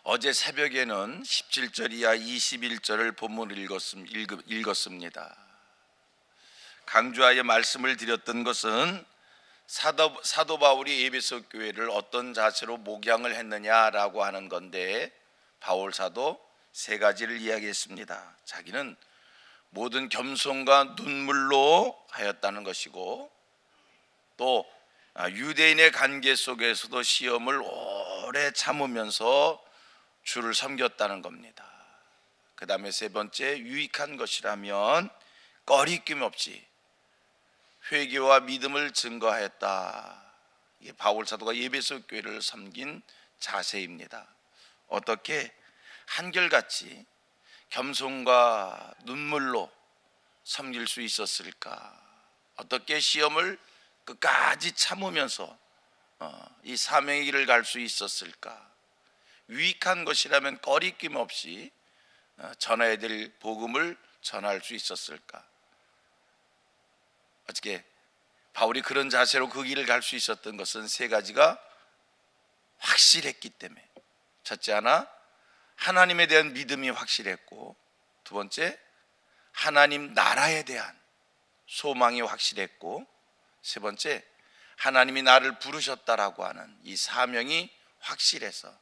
어제 새벽에는 17절 이하 21절을 본문을 읽었습니다. 강조하여 말씀을 드렸던 것은 사도 바울이 에베소 교회를 어떤 자세로 목양을 했느냐라고 하는 건데, 바울 사도 세 가지를 이야기했습니다. 자기는 모든 겸손과 눈물로 하였다는 것이고, 또 유대인의 관계 속에서도 시험을 오래 참으면서 주를 섬겼다는 겁니다. 그 다음에 세 번째, 유익한 것이라면 꺼리낌 없이 회개와 믿음을 증거하였다. 이게 바울 사도가 에베소 교회를 섬긴 자세입니다. 어떻게 한결같이 겸손과 눈물로 섬길 수 있었을까? 어떻게 시험을 끝까지 참으면서 이 사명의 길을 갈 수 있었을까? 유익한 것이라면 꺼리낌 없이 전해야 될 복음을 전할 수 있었을까? 어떻게 바울이 그런 자세로 그 길을 갈 수 있었던 것은 세 가지가 확실했기 때문에, 첫째 하나, 하나님에 대한 믿음이 확실했고, 두 번째, 하나님 나라에 대한 소망이 확실했고, 세 번째, 하나님이 나를 부르셨다라고 하는 이 사명이 확실해서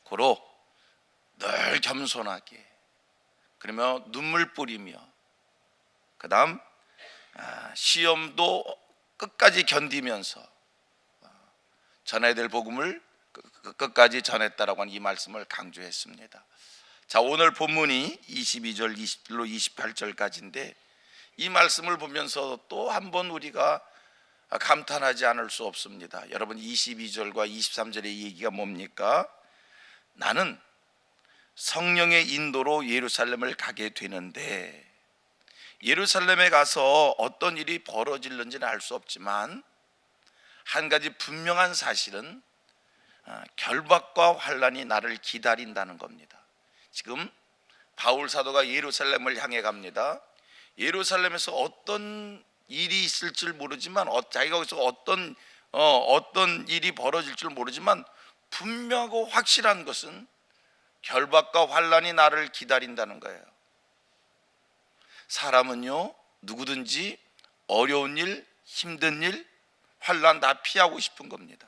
고로 늘 겸손하게, 그러며 눈물 뿌리며, 그 다음 시험도 끝까지 견디면서 전해야 될 복음을 끝까지 전했다라고 하는 이 말씀을 강조했습니다. 자, 오늘 본문이 22절 20절로 28절까지인데, 이 말씀을 보면서 또 한 번 우리가 감탄하지 않을 수 없습니다. 여러분, 22절과 23절의 얘기가 뭡니까? 나는 성령의 인도로 예루살렘을 가게 되는데, 예루살렘에 가서 어떤 일이 벌어질는지는 알 수 없지만 한 가지 분명한 사실은 결박과 환난이 나를 기다린다는 겁니다. 지금 바울 사도가 예루살렘을 향해 갑니다. 예루살렘에서 어떤 일이 있을 줄 모르지만, 자기가 거기서 어떤 일이 벌어질 줄 모르지만 분명하고 확실한 것은 결박과 환난이 나를 기다린다는 거예요. 사람은요, 누구든지 어려운 일, 힘든 일, 환난 다 피하고 싶은 겁니다.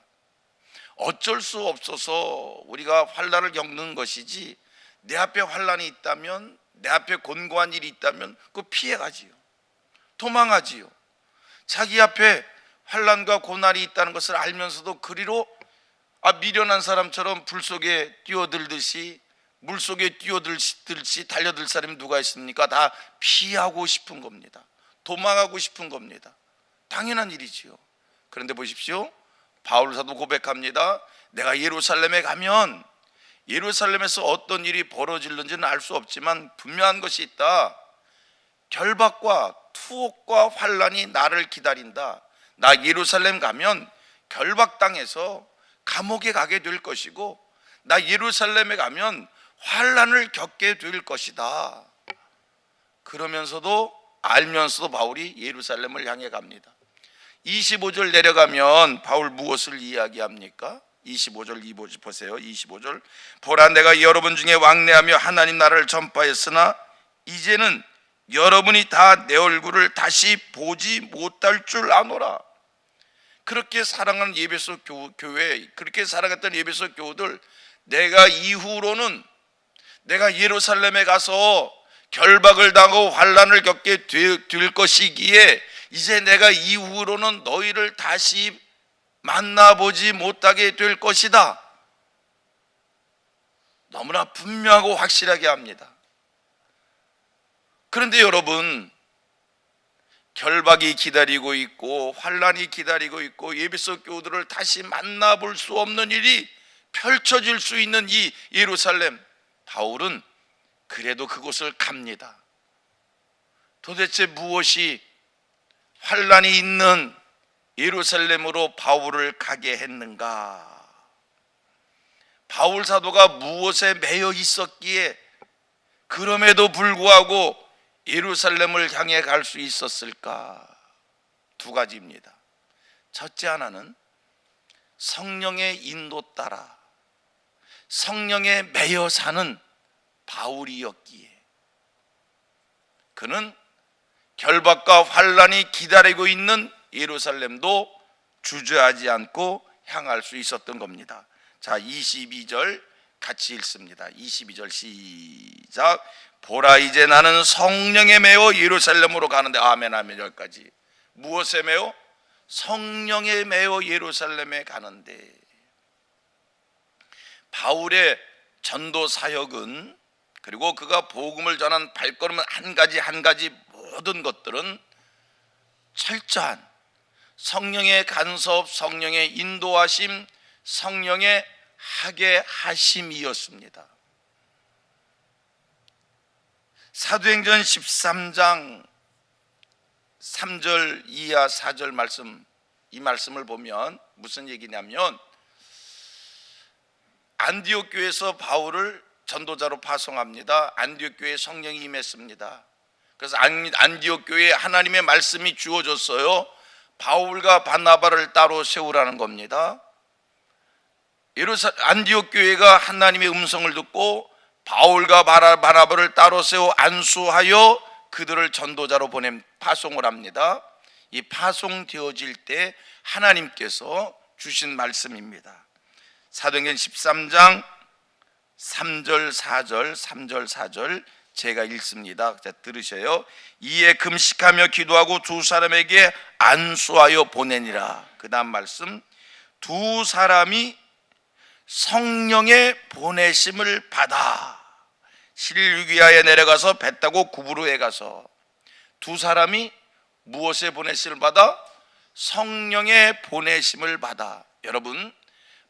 어쩔 수 없어서 우리가 환난을 겪는 것이지, 내 앞에 환난이 있다면, 내 앞에 곤고한 일이 있다면 그거 피해가지요, 도망하지요. 자기 앞에 환난과 고난이 있다는 것을 알면서도 그리로 미련한 사람처럼 불 속에 뛰어들듯이, 물 속에 뛰어들듯이 달려들 사람이 누가 있습니까? 다 피하고 싶은 겁니다. 도망하고 싶은 겁니다. 당연한 일이지요. 그런데 보십시오, 바울 사도 고백합니다. 내가 예루살렘에 가면 예루살렘에서 어떤 일이 벌어질는지는 알 수 없지만 분명한 것이 있다. 결박과 투옥과 환난이 나를 기다린다. 나 예루살렘 가면 결박당해서 감옥에 가게 될 것이고, 나 예루살렘에 가면 환난을 겪게 될 것이다. 그러면서도 알면서도 바울이 예루살렘을 향해 갑니다. 25절 내려가면 바울 무엇을 이야기합니까? 25절 보세요. 25절, 보라, 내가 여러분 중에 왕래하며 하나님 나라를 전파했으나 이제는 여러분이 다 내 얼굴을 다시 보지 못할 줄 아노라. 그렇게 사랑하는 에베소 교회, 그렇게 사랑했던 에베소 교우들, 내가 이후로는 내가 예루살렘에 가서 결박을 당하고 환난을 겪게 될 것이기에 이제 내가 이후로는 너희를 다시 만나보지 못하게 될 것이다. 너무나 분명하고 확실하게 합니다. 그런데 여러분, 결박이 기다리고 있고 환난이 기다리고 있고 에베소 교우들을 다시 만나볼 수 없는 일이 펼쳐질 수 있는 이 예루살렘, 바울은 그래도 그곳을 갑니다. 도대체 무엇이 환난이 있는 예루살렘으로 바울을 가게 했는가? 바울 사도가 무엇에 매여 있었기에 그럼에도 불구하고 예루살렘을 향해 갈 수 있었을까? 두 가지입니다. 첫째 하나는 성령의 인도 따라 성령에 매여 사는 바울이었기에 그는 결박과 환란이 기다리고 있는 예루살렘도 주저하지 않고 향할 수 있었던 겁니다. 자, 22절 같이 읽습니다. 22절 시작. 보라, 이제 나는 성령에 매여 예루살렘으로 가는데. 아멘 아멘. 여기까지. 무엇에 매여? 성령에 매여 예루살렘에 가는데. 바울의 전도 사역은, 그리고 그가 복음을 전한 발걸음은 한 가지 한 가지 모든 것들은 철저한 성령의 간섭, 성령의 인도하심, 성령의 하게 하심이었습니다. 사도행전 13장 3절 이하 4절 말씀, 이 말씀을 보면 무슨 얘기냐면, 안디옥 교회에서 바울을 전도자로 파송합니다. 안디옥 교회에 성령이 임했습니다. 그래서 안디옥 교회에 하나님의 말씀이 주어졌어요. 바울과 바나바를 따로 세우라는 겁니다. 안디옥 교회가 하나님의 음성을 듣고 바울과 바나바를 따로 세워 안수하여 그들을 전도자로 파송을 합니다. 이 파송되어질 때 하나님께서 주신 말씀입니다. 사도행전 13장 3절 4절 제가 읽습니다. 자, 들으셔요. 이에 금식하며 기도하고 두 사람에게 안수하여 보내니라. 그 다음 말씀, 두 사람이 성령의 보내심을 받아 실루기아에 내려가서 배 타고 구브로에 가서. 두 사람이 무엇의 보내심을 받아? 성령의 보내심을 받아. 여러분,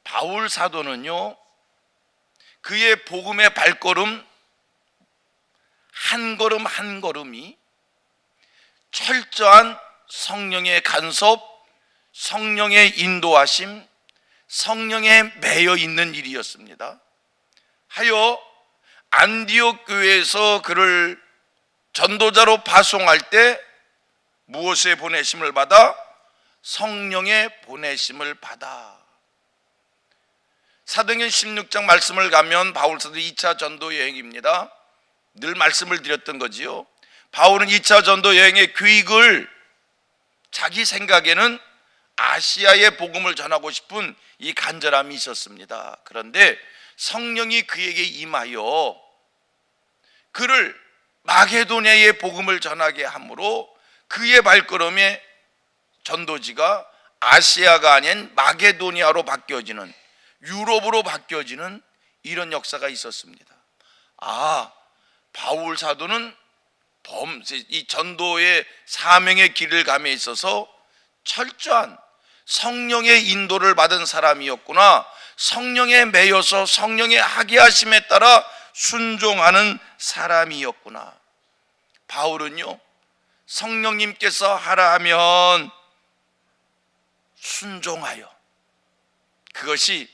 바울 사도는요, 그의 복음의 발걸음 한 걸음 한 걸음이 철저한 성령의 간섭, 성령의 인도하심, 성령에 매여 있는 일이었습니다. 하여 안디옥 교회에서 그를 전도자로 파송할 때 무엇의 보내심을 받아? 성령의 보내심을 받아. 사도행전 16장 말씀을 가면 바울 사도 2차 전도 여행입니다. 늘 말씀을 드렸던 거지요. 바울은 2차 전도 여행의 계획을 자기 생각에는 아시아의 복음을 전하고 싶은 이 간절함이 있었습니다. 그런데 성령이 그에게 임하여 그를 마게도냐의 복음을 전하게 함으로 그의 발걸음의 전도지가 아시아가 아닌 마게도니아로 바뀌어지는, 유럽으로 바뀌어지는 이런 역사가 있었습니다. 아, 바울 사도는 이 전도의 사명의 길을 감에 있어서 철저한 성령의 인도를 받은 사람이었구나. 성령에 매여서 성령의 하게 하심에 따라 순종하는 사람이었구나. 바울은요, 성령님께서 하라 하면 순종하여, 그것이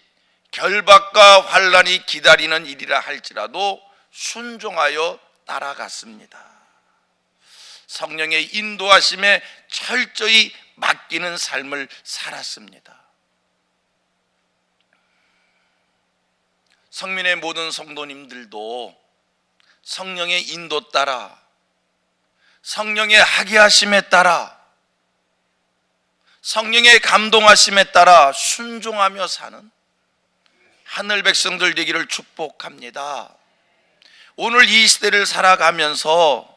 결박과 환란이 기다리는 일이라 할지라도 순종하여 따라갔습니다. 성령의 인도하심에 철저히 맡기는 삶을 살았습니다. 성민의 모든 성도님들도 성령의 인도 따라, 성령의 하게 하심에 따라, 성령의 감동하심에 따라 순종하며 사는 하늘 백성들 되기를 축복합니다. 오늘 이 시대를 살아가면서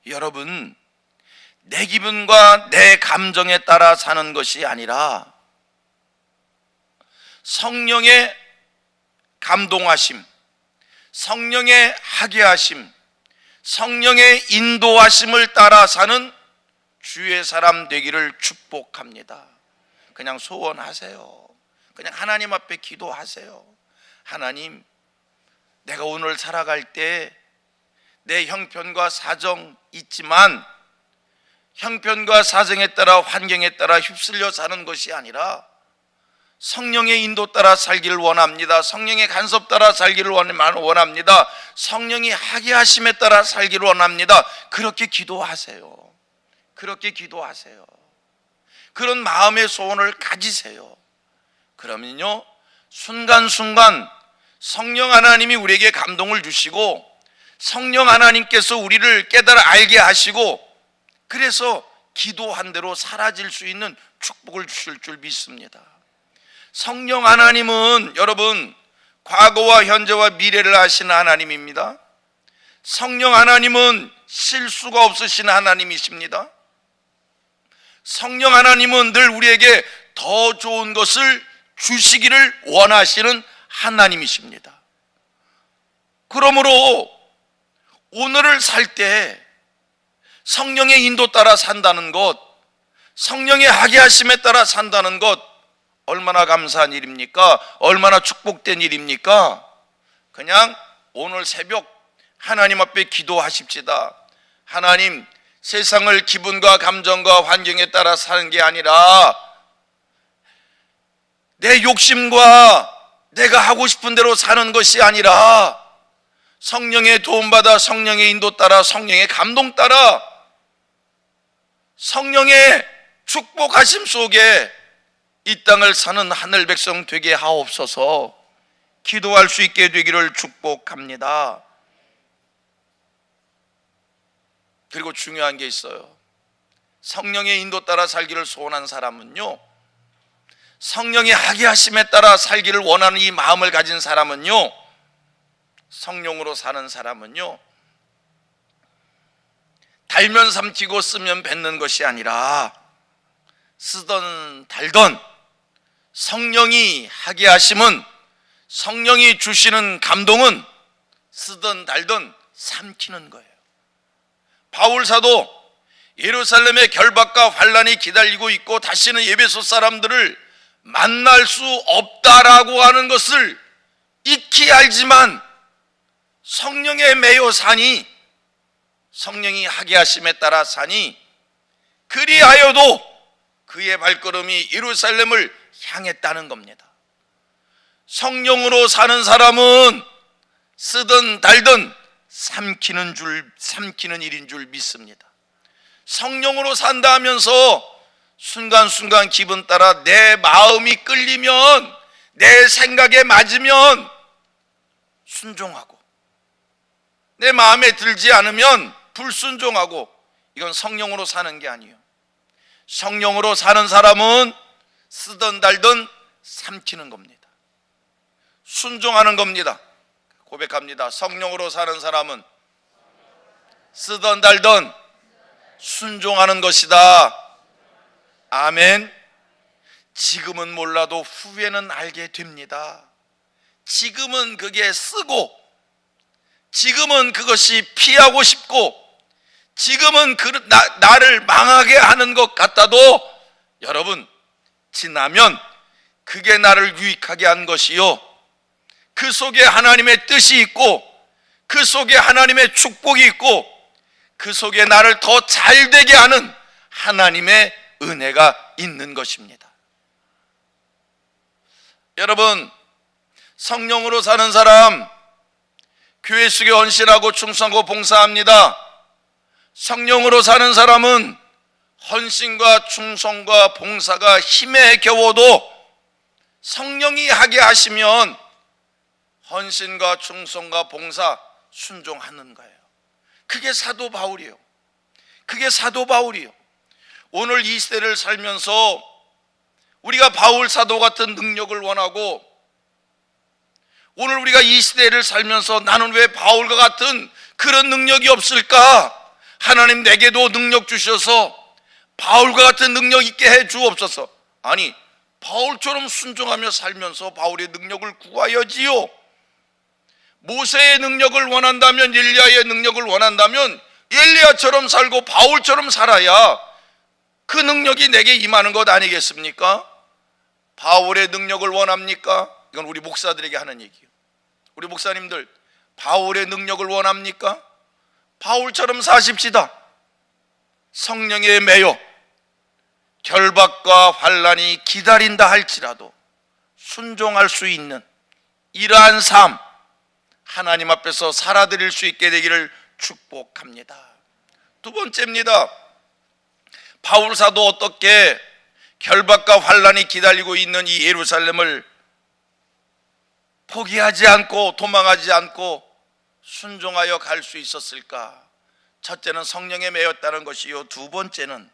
여러분, 내 기분과 내 감정에 따라 사는 것이 아니라 성령의 감동하심, 성령의 하게 하심, 성령의 인도하심을 따라 사는 주의 사람 되기를 축복합니다. 그냥 소원하세요. 그냥 하나님 앞에 기도하세요. 하나님, 내가 오늘 살아갈 때 내 형편과 사정 있지만 형편과 사정에 따라 환경에 따라 휩쓸려 사는 것이 아니라 성령의 인도 따라 살기를 원합니다. 성령의 간섭 따라 살기를 원합니다. 성령이 하게 하심에 따라 살기를 원합니다. 그렇게 기도하세요. 그렇게 기도하세요. 그런 마음의 소원을 가지세요. 그러면요, 순간순간 성령 하나님이 우리에게 감동을 주시고 성령 하나님께서 우리를 깨달아 알게 하시고 그래서 기도한 대로 사라질 수 있는 축복을 주실 줄 믿습니다. 성령 하나님은 여러분 과거와 현재와 미래를 아시는 하나님입니다. 성령 하나님은 실수가 없으신 하나님이십니다. 성령 하나님은 늘 우리에게 더 좋은 것을 주시기를 원하시는 하나님이십니다. 그러므로 오늘을 살 때 성령의 인도 따라 산다는 것, 성령의 하게 하심에 따라 산다는 것 얼마나 감사한 일입니까? 얼마나 축복된 일입니까? 그냥 오늘 새벽 하나님 앞에 기도하십시다. 하나님, 세상을 기분과 감정과 환경에 따라 사는 게 아니라 내 욕심과 내가 하고 싶은 대로 사는 것이 아니라 성령의 도움받아 성령의 인도 따라 성령의 감동 따라 성령의 축복하심 속에 이 땅을 사는 하늘 백성 되게 하옵소서. 기도할 수 있게 되기를 축복합니다. 그리고 중요한 게 있어요. 성령의 인도 따라 살기를 소원한 사람은요, 성령의 하게 하심에 따라 살기를 원하는 이 마음을 가진 사람은요, 성령으로 사는 사람은요, 달면 삼키고 쓰면 뱉는 것이 아니라 쓰던 달던 성령이 하게 하심은, 성령이 주시는 감동은 쓰던 달던 삼키는 거예요. 바울 사도 예루살렘의 결박과 환란이 기다리고 있고 다시는 에베소 사람들을 만날 수 없다라고 하는 것을 익히 알지만 성령에 매여 사니, 성령이 하게 하심에 따라 사니, 그리하여도 그의 발걸음이 예루살렘을 향했다는 겁니다. 성령으로 사는 사람은 쓰든 달든 삼키는 일인 줄 믿습니다. 성령으로 산다 하면서 순간순간 기분 따라 내 마음이 끌리면, 내 생각에 맞으면 순종하고, 내 마음에 들지 않으면 불순종하고, 이건 성령으로 사는 게 아니에요. 성령으로 사는 사람은 쓰던 달던 삼키는 겁니다. 순종하는 겁니다. 고백합니다. 성령으로 사는 사람은 쓰던 달던 순종하는 것이다. 아멘. 지금은 몰라도 후회는 알게 됩니다. 지금은 그게 쓰고, 지금은 그것이 피하고 싶고, 지금은 나를 망하게 하는 것 같아도 여러분, 지나면 그게 나를 유익하게 한 것이요, 그 속에 하나님의 뜻이 있고, 그 속에 하나님의 축복이 있고, 그 속에 나를 더 잘되게 하는 하나님의 은혜가 있는 것입니다. 여러분, 성령으로 사는 사람 교회 속에 헌신하고 충성하고 봉사합니다. 성령으로 사는 사람은 헌신과 충성과 봉사가 힘에 겨워도 성령이 하게 하시면 헌신과 충성과 봉사 순종하는 거예요. 그게 사도 바울이에요. 그게 사도 바울이에요. 오늘 이 시대를 살면서 우리가 바울 사도 같은 능력을 원하고, 오늘 우리가 이 시대를 살면서 나는 왜 바울과 같은 그런 능력이 없을까? 하나님 내게도 능력 주셔서 바울과 같은 능력 있게 해 주옵소서. 아니, 바울처럼 순종하며 살면서 바울의 능력을 구하여지요. 모세의 능력을 원한다면, 엘리야의 능력을 원한다면 엘리야처럼 살고 바울처럼 살아야 그 능력이 내게 임하는 것 아니겠습니까? 바울의 능력을 원합니까? 이건 우리 목사들에게 하는 얘기예요. 우리 목사님들, 바울의 능력을 원합니까? 바울처럼 사십시다. 성령에 매여 결박과 환란이 기다린다 할지라도 순종할 수 있는 이러한 삶, 하나님 앞에서 살아드릴 수 있게 되기를 축복합니다. 두 번째입니다. 바울 사도 어떻게 결박과 환란이 기다리고 있는 이 예루살렘을 포기하지 않고 도망하지 않고 순종하여 갈 수 있었을까? 첫째는 성령에 매였다는 것이요, 두 번째는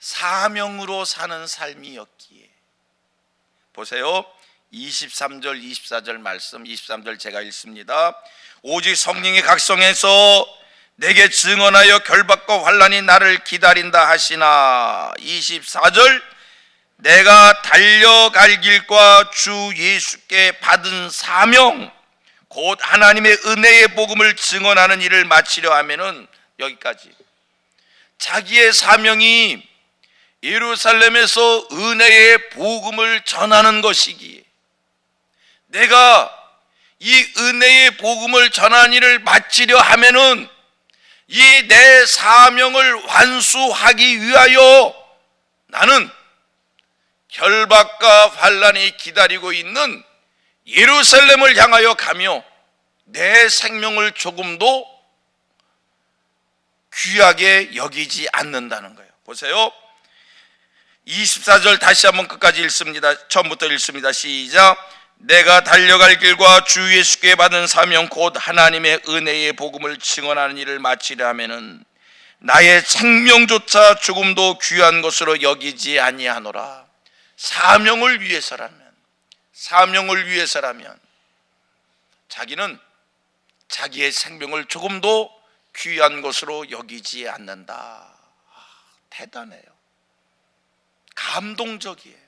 사명으로 사는 삶이었기에. 보세요, 23절 24절 말씀. 23절 제가 읽습니다. 오직 성령이 각성해서 내게 증언하여 결박과 환난이 나를 기다린다 하시나. 24절, 내가 달려갈 길과 주 예수께 받은 사명, 곧 하나님의 은혜의 복음을 증언하는 일을 마치려 하면은, 여기까지. 자기의 사명이 예루살렘에서 은혜의 복음을 전하는 것이기에, 내가 이 은혜의 복음을 전하는 일을 마치려 하면은 이 내 사명을 완수하기 위하여 나는 결박과 환난이 기다리고 있는 예루살렘을 향하여 가며 내 생명을 조금도 귀하게 여기지 않는다는 거예요. 보세요, 24절 다시 한번 끝까지 읽습니다. 처음부터 읽습니다. 시작. 내가 달려갈 길과 주 예수께 받은 사명, 곧 하나님의 은혜의 복음을 증언하는 일을 마치려 하면은 나의 생명조차 조금도 귀한 것으로 여기지 아니하노라. 사명을 위해서라면 자기는 자기의 생명을 조금도 귀한 것으로 여기지 않는다. 대단해요. 감동적이에요.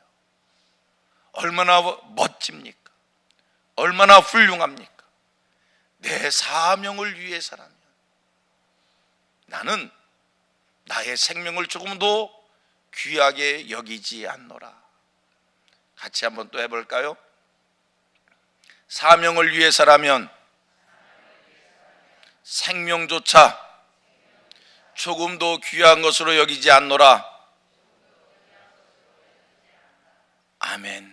얼마나 멋집니까? 얼마나 훌륭합니까? 내 사명을 위해서라면 나는 나의 생명을 조금도 귀하게 여기지 않노라. 같이 한번 또 해볼까요? 사명을 위해서라면 생명조차 조금도 귀한 것으로 여기지 않노라. 아멘.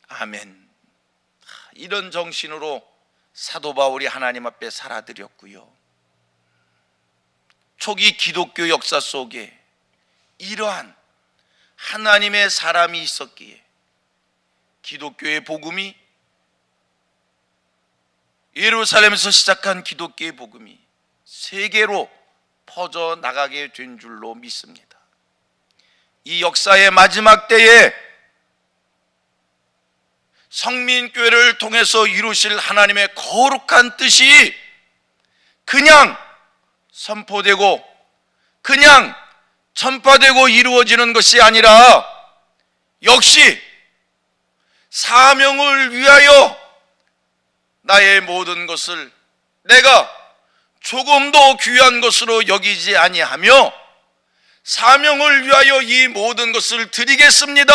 아멘. 이런 정신으로 사도 바울이 하나님 앞에 살아드렸고요, 초기 기독교 역사 속에 이러한 하나님의 사람이 있었기에 기독교의 복음이, 예루살렘에서 시작한 기독교의 복음이 세계로 퍼져나가게 된 줄로 믿습니다. 이 역사의 마지막 때에 성민교회를 통해서 이루실 하나님의 거룩한 뜻이 그냥 선포되고 그냥 전파되고 이루어지는 것이 아니라 역시 사명을 위하여 나의 모든 것을 내가 조금도 귀한 것으로 여기지 아니하며 사명을 위하여 이 모든 것을 드리겠습니다,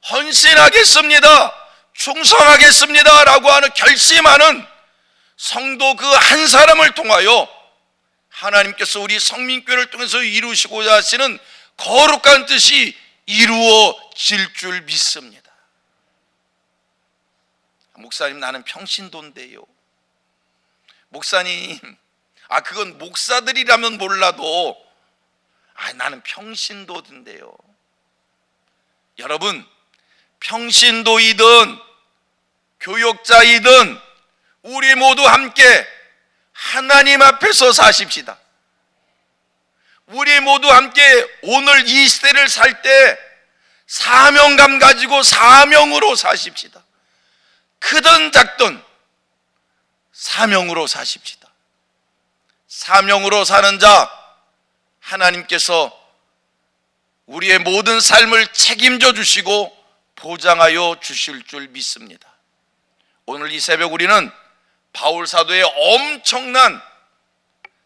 헌신하겠습니다, 충성하겠습니다 라고 하는 결심하는 성도 그 한 사람을 통하여 하나님께서 우리 성민교회를 통해서 이루시고자 하시는 거룩한 뜻이 이루어질 줄 믿습니다. 목사님, 나는 평신도인데요. 목사님, 그건 목사들이라면 몰라도 나는 평신도인데요. 여러분, 평신도이든 교역자이든 우리 모두 함께 하나님 앞에서 사십시다. 우리 모두 함께 오늘 이 시대를 살 때 사명감 가지고 사명으로 사십시다. 크든 작든 사명으로 사십시다. 사명으로 사는 자, 하나님께서 우리의 모든 삶을 책임져 주시고 보장하여 주실 줄 믿습니다. 오늘 이 새벽 우리는 바울 사도의 엄청난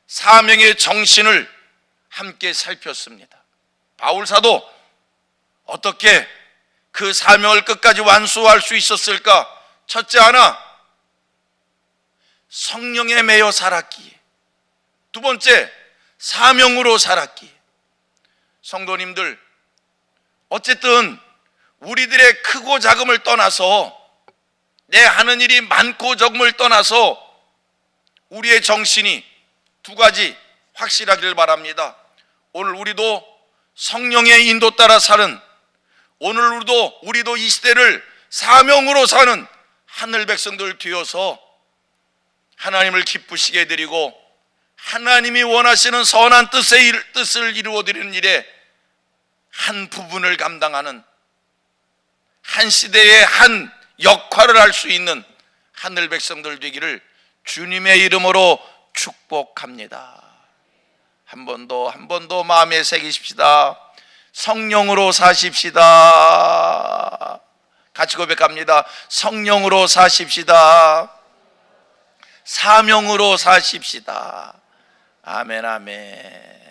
사명의 정신을 함께 살폈습니다. 바울 사도 어떻게 그 사명을 끝까지 완수할 수 있었을까? 첫째 하나, 성령에 매여 살았기에. 두 번째, 사명으로 살았기에. 성도님들, 어쨌든 우리들의 크고 작음을 떠나서, 내 하는 일이 많고 적음을 떠나서 우리의 정신이 두 가지 확실하기를 바랍니다. 오늘 우리도 성령의 인도 따라 사는, 오늘 우리도 이 시대를 사명으로 사는 하늘 백성들 되어서 하나님을 기쁘시게 해드리고 하나님이 원하시는 선한 뜻을 이루어드리는 일에 한 부분을 감당하는, 한 시대의 한 역할을 할 수 있는 하늘 백성들 되기를 주님의 이름으로 축복합니다. 한 번 더 마음에 새기십시다. 성령으로 사십시다. 같이 고백합니다. 성령으로 사십시다. 사명으로 사십시다. 아멘, 아멘.